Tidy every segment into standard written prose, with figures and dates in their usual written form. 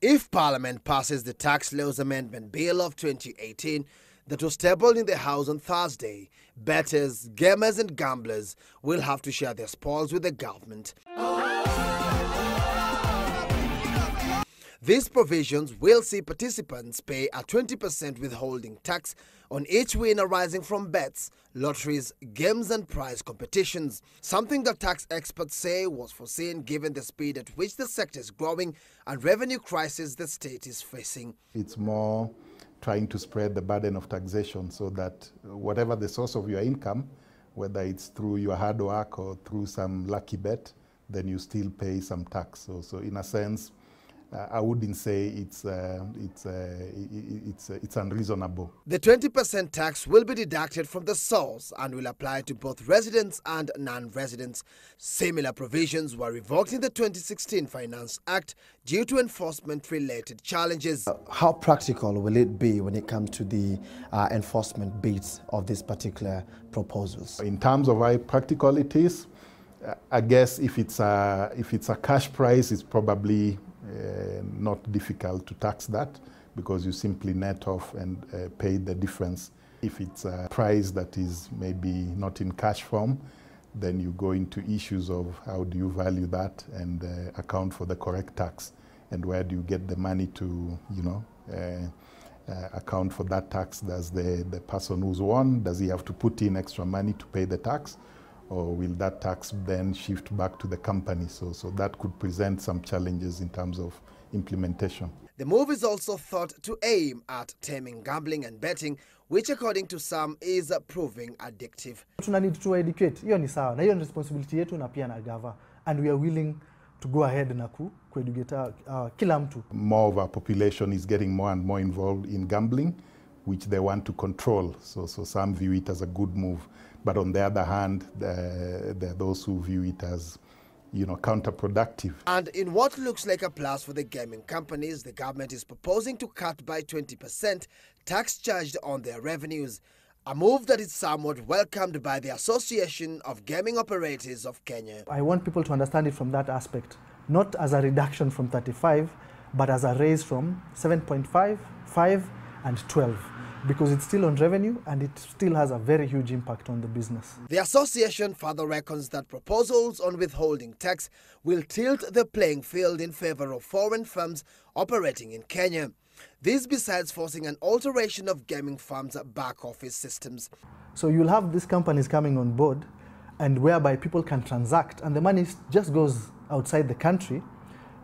If Parliament passes the Tax Laws Amendment Bill of 2018 that was tabled in the House on Thursday, bettors, gamers and gamblers will have to share their spoils with the government. These provisions will see participants pay a 20% withholding tax on each win arising from bets, lotteries, games and prize competitions, something that tax experts say was foreseen given the speed at which the sector is growing and revenue crisis the state is facing. It's more trying to spread the burden of taxation so that whatever the source of your income, whether it's through your hard work or through some lucky bet, then you still pay some tax. So in a sense, I wouldn't say it's unreasonable. The 20% tax will be deducted from the source and will apply to both residents and non-residents. Similar provisions were revoked in the 2016 Finance Act due to enforcement-related challenges. How practical will it be when it comes to the enforcement bits of these particular proposals? In terms of how practical it is, I guess if it's a cash prize, it's probably not difficult to tax that because you simply net off and pay the difference. If it's a prize that is maybe not in cash form, then you go into issues of how do you value that and account for the correct tax, and where do you get the money to, account for that tax. Does the person who's won, does he have to put in extra money to pay the tax, or will that tax then shift back to the company? So that could present some challenges in terms of implementation. The move is also thought to aim at taming gambling and betting, which according to some is proving addictive. Tuna need to educate. Hiyo ni sawa. Na hiyo ni responsibility yetu na pia na gava. And we are willing to go ahead na educate kila mtu. More of our population is getting more and more involved in gambling, which they want to control. So some view it as a good move. But on the other hand, there are those who view it as, counterproductive. And in what looks like a plus for the gaming companies, the government is proposing to cut by 20% tax charged on their revenues, a move that is somewhat welcomed by the Association of Gaming Operators of Kenya. I want people to understand it from that aspect, not as a reduction from 35, but as a raise from 7.5, 5 and 12. Because it's still on revenue and it still has a very huge impact on the business. The association further reckons that proposals on withholding tax will tilt the playing field in favor of foreign firms operating in Kenya. This besides forcing an alteration of gaming firms' back office systems. So you'll have these companies coming on board and whereby people can transact and the money just goes outside the country,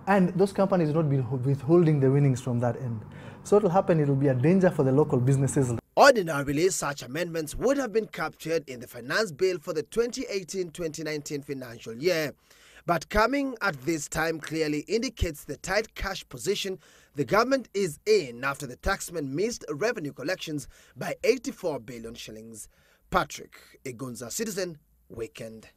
and those companies will not be withholding the winnings from that end. So what will happen, it will be a danger for the local businesses. Ordinarily, such amendments would have been captured in the finance bill for the 2018-2019 financial year. But coming at this time clearly indicates the tight cash position the government is in after the taxmen missed revenue collections by 84 billion shillings. Patrick Igunza, Citizen Weekend.